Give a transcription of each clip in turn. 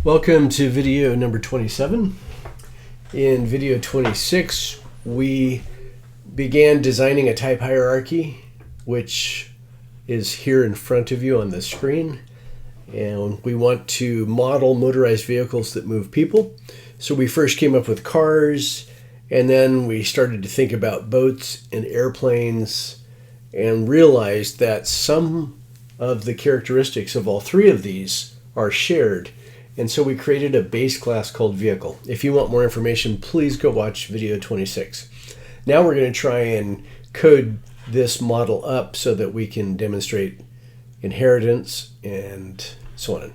Welcome to video number 27. In video 26, we began designing a type hierarchy, which is here in front of you on the screen. And we want to model motorized vehicles that move people. So we first came up with cars, and then we started to think about boats and airplanes and realized that some of the characteristics of all three of these are shared. And so we created a base class called vehicle. If you want more information, please go watch video 26. Now we're going to try and code this model up so that we can demonstrate inheritance and so on.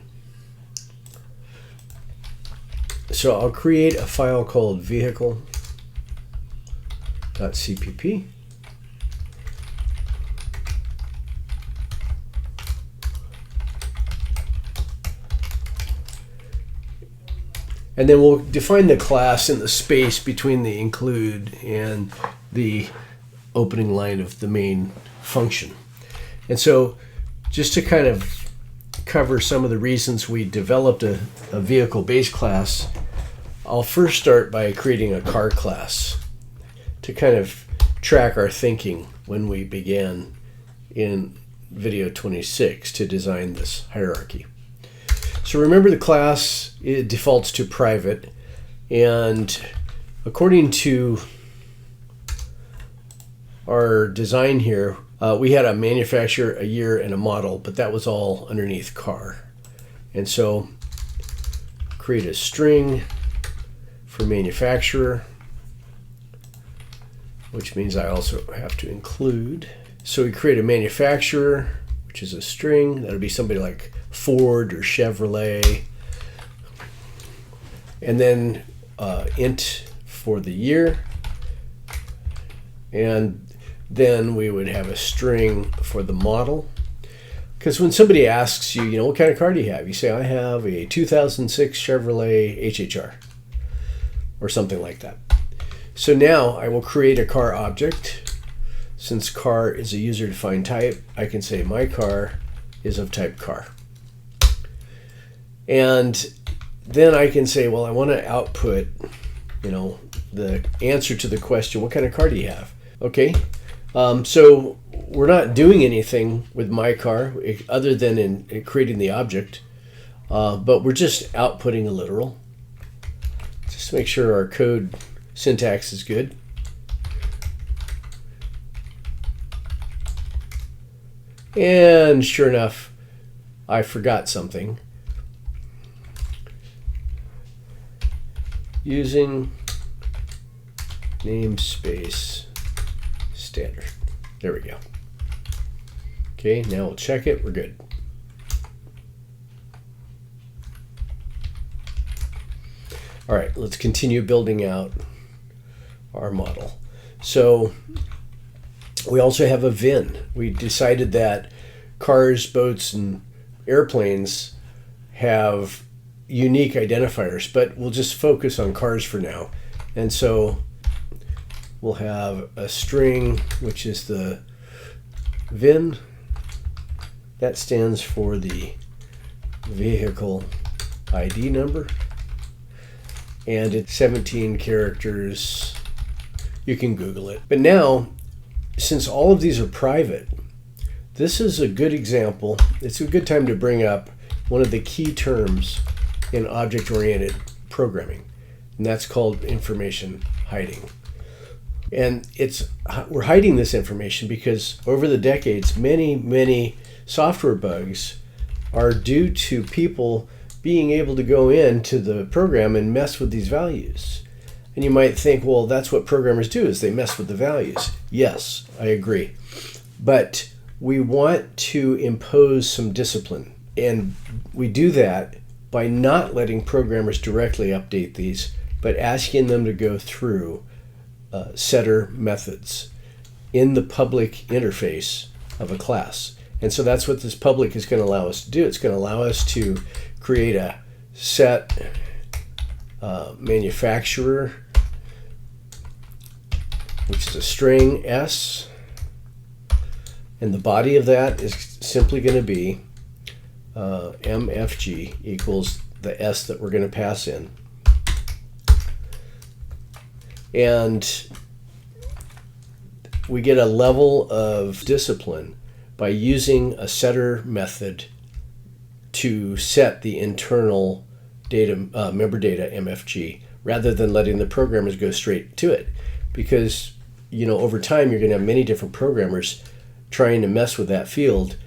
So I'll create a file called vehicle.cpp. And then we'll define the class in the space between the include and the opening line of the main function. And so just to kind of cover some of the reasons we developed a vehicle base class, I'll first start by creating a car class to kind of track our thinking when we began in video 26 to design this hierarchy. So remember, the class, it defaults to private, and according to our design here, we had a manufacturer, a year, and a model, but that was all underneath car. And so create a string for manufacturer, which means I also have to include. So we create a manufacturer, which is a string. That'll be somebody like Ford or Chevrolet. And then int for the year. And then we would have a string for the model. Because when somebody asks you, what kind of car do you have? You say, I have a 2006 Chevrolet HHR or something like that. So now I will create a car object. Since car is a user-defined type, I can say my car is of type car. And then I can say, well, I want to output, the answer to the question, what kind of car do you have? Okay, so we're not doing anything with my car other than in creating the object, but we're just outputting a literal. Just to make sure our code syntax is good. And sure enough, I forgot something. Using namespace standard. There we go. Okay, now we'll check it. We're good. All right, let's continue building out our model. So we also have a VIN. We decided that cars, boats, and airplanes have unique identifiers, but we'll just focus on cars for now. And so we'll have a string, which is the VIN. That stands for the vehicle ID number. And it's 17 characters. You can Google it. But now, since all of these are private, this is a good example. It's a good time to bring up one of the key terms in object-oriented programming, and that's called information hiding. And we're hiding this information because over the decades, many software bugs are due to people being able to go into the program and mess with these values. And you might think, well, that's what programmers do, is they mess with the values. Yes, I agree. But we want to impose some discipline, and we do that by not letting programmers directly update these, but asking them to go through setter methods in the public interface of a class. And so that's what this public is going to allow us to do. It's going to allow us to create a set manufacturer, which is a string S, and the body of that is simply going to be MFG equals the S that we're going to pass in. And we get a level of discipline by using a setter method to set the internal data, member data MFG, rather than letting the programmers go straight to it. Because, over time you're going to have many different programmers trying to mess with that field,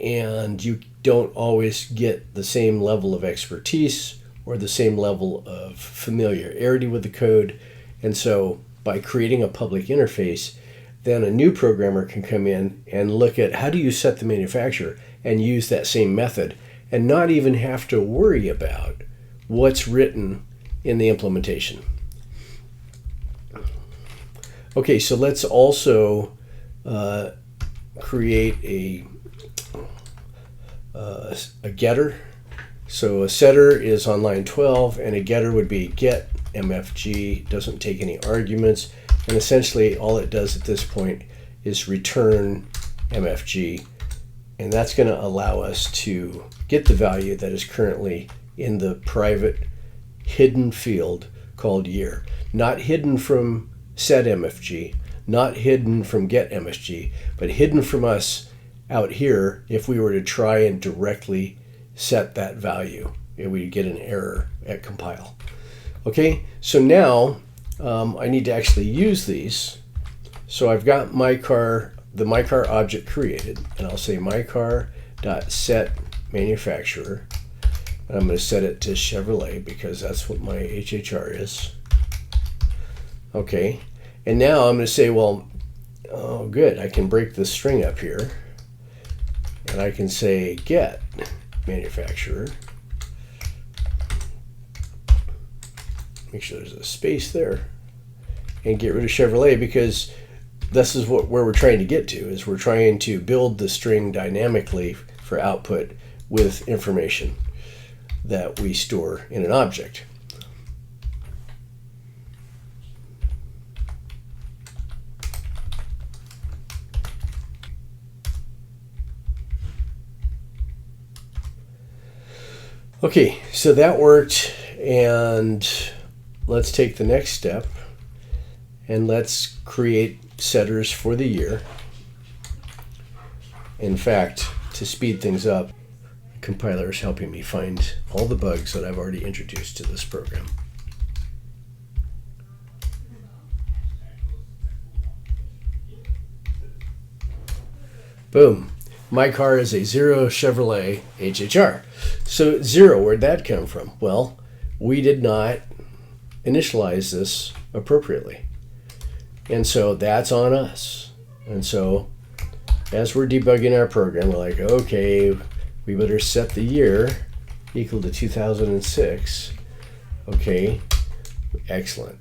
and you don't always get the same level of expertise or the same level of familiarity with the code. And so by creating a public interface, then a new programmer can come in and look at how do you set the manufacturer and use that same method and not even have to worry about what's written in the implementation. Okay, so let's also create a getter. So a setter is on line 12, and a getter would be get MFG, doesn't take any arguments, and essentially all it does at this point is return MFG, and that's going to allow us to get the value that is currently in the private hidden field called year. Not hidden from set MFG, not hidden from get MFG, but hidden from us out here if we were to try and directly set that value. We'd get an error at compile. Okay, so now I need to actually use these. So I've got the mycar object created, and I'll say mycar.set manufacturer. And I'm going to set it to Chevrolet because that's what my HHR is. Okay, and now I'm going to say, well, oh good, I can break this string up here, and I can say get manufacturer. Make sure there's a space there, and get rid of Chevrolet, because this is where we're trying to get to, is we're trying to build the string dynamically for output with information that we store in an object. Okay, so that worked, and let's take the next step and let's create setters for the year. In fact, to speed things up, the compiler is helping me find all the bugs that I've already introduced to this program. Boom. My car is a 0 Chevrolet HHR. So 0, where'd that come from? Well, we did not initialize this appropriately. And so that's on us. And so as we're debugging our program, we're like, okay, we better set the year equal to 2006. Okay, excellent.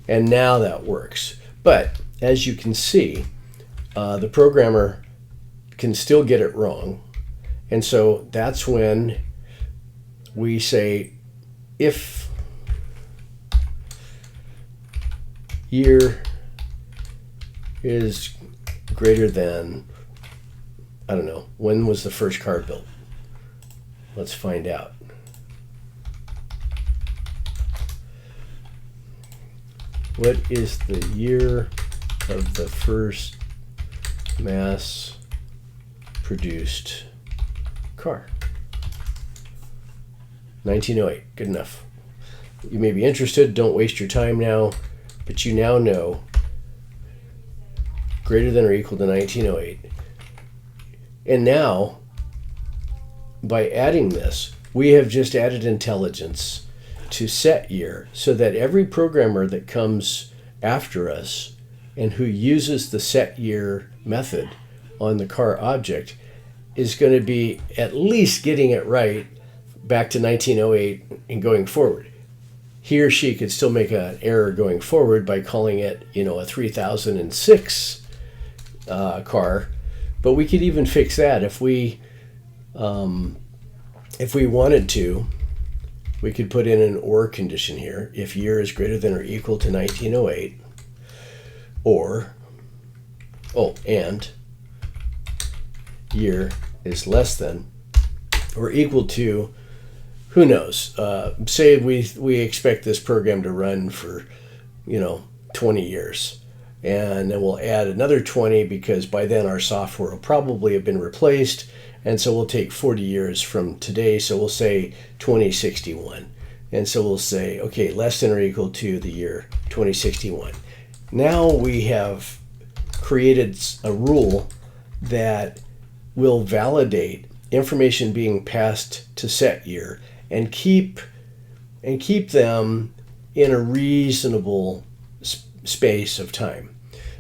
And now that works. But as you can see, the programmer can still get it wrong. And so that's when we say if year is greater than, I don't know, when was the first car built? Let's find out. What is the year of the first mass produced car? 1908. Good enough. You may be interested. Don't waste your time now, but you now know greater than or equal to 1908. And now, by adding this, we have just added intelligence to set year, so that every programmer that comes after us and who uses the set year method on the car object is going to be at least getting it right back to 1908 and going forward. He or she could still make an error going forward by calling it, a 3006 car, but we could even fix that if we wanted to. We could put in an or condition here. If year is greater than or equal to 1908, or, and year is less than or equal to, who knows, say we expect this program to run for 20 years, and then we'll add another 20 because by then our software will probably have been replaced, and so we'll take 40 years from today, so we'll say 2061. And so we'll say, okay, less than or equal to the year 2061. Now we have created a rule that will validate information being passed to set year and keep them in a reasonable space of time.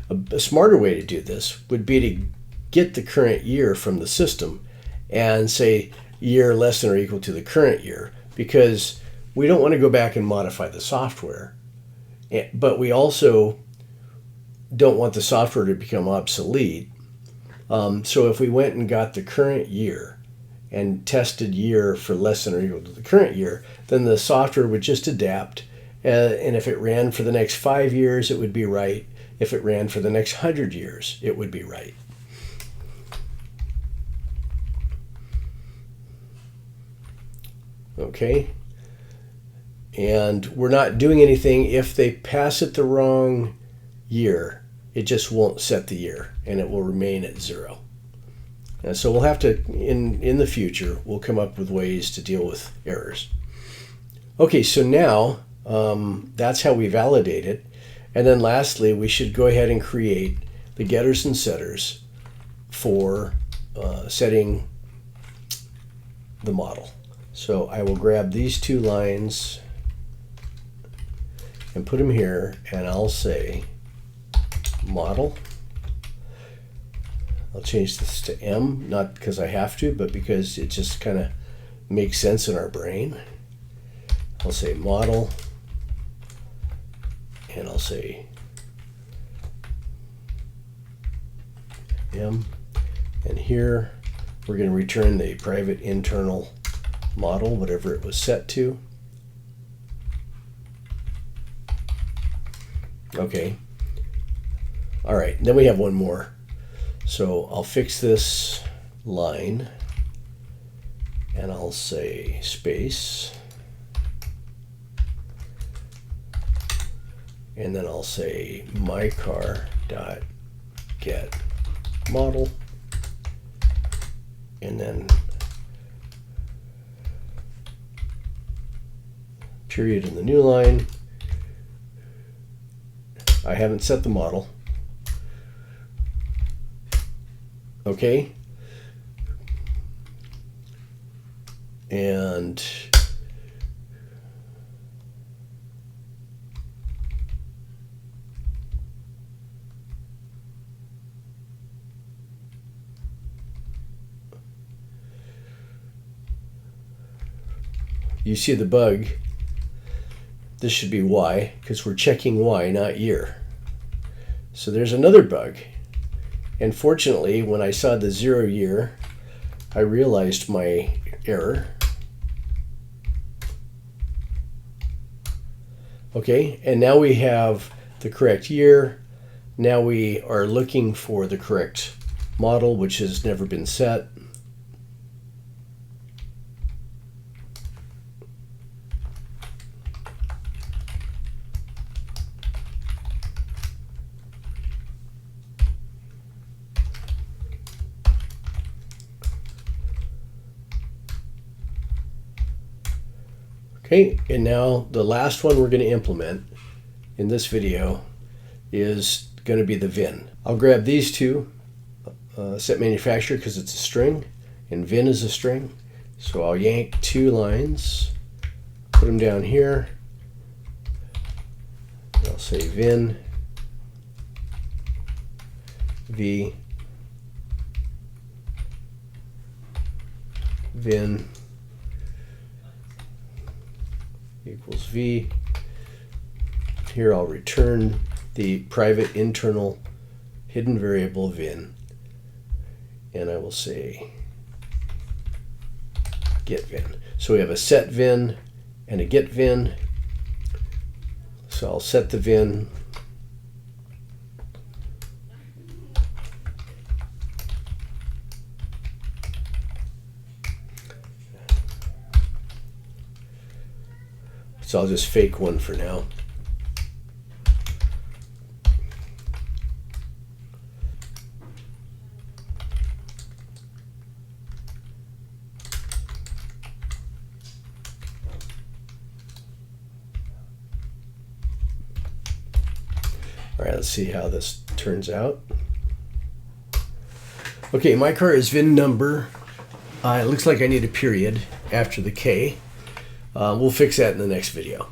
A smarter way to do this would be to get the current year from the system and say year less than or equal to the current year, because we don't want to go back and modify the software, but we also don't want the software to become obsolete. So if we went and got the current year and tested year for less than or equal to the current year, then the software would just adapt. And if it ran for the next 5 years, it would be right. If it ran for the next 100 years, it would be right. Okay. And we're not doing anything if they pass it the wrong year. It just won't set the year, and it will remain at 0. And so we'll have to, in the future, we'll come up with ways to deal with errors. Okay, so now that's how we validate it. And then lastly, we should go ahead and create the getters and setters for setting the model. So I will grab these two lines and put them here, and I'll say model. I'll change this to M, not because I have to, but because it just kind of makes sense in our brain. I'll say model, and I'll say M, and here we're going to return the private internal model, whatever it was set to. Okay. All right, then we have one more. So I'll fix this line, and I'll say space, and then I'll say mycar.get model, and then period in the new line. I haven't set the model. Okay. And you see the bug. This should be Y, because we're checking Y, not year. So there's another bug. And fortunately, when I saw the 0 year, I realized my error. Okay, and now we have the correct year. Now we are looking for the correct model, which has never been set. Okay, and now the last one we're going to implement in this video is going to be the VIN. I'll grab these two, set manufacturer because it's a string, and VIN is a string. So I'll yank two lines, put them down here, and I'll say VIN, V, VIN equals V. Here I'll return the private internal hidden variable VIN, and I will say get VIN. So we have a set VIN and a get VIN. So I'll set the VIN. So I'll just fake one for now. All right, let's see how this turns out. Okay, my car is VIN number. It looks like I need a period after the K. We'll fix that in the next video.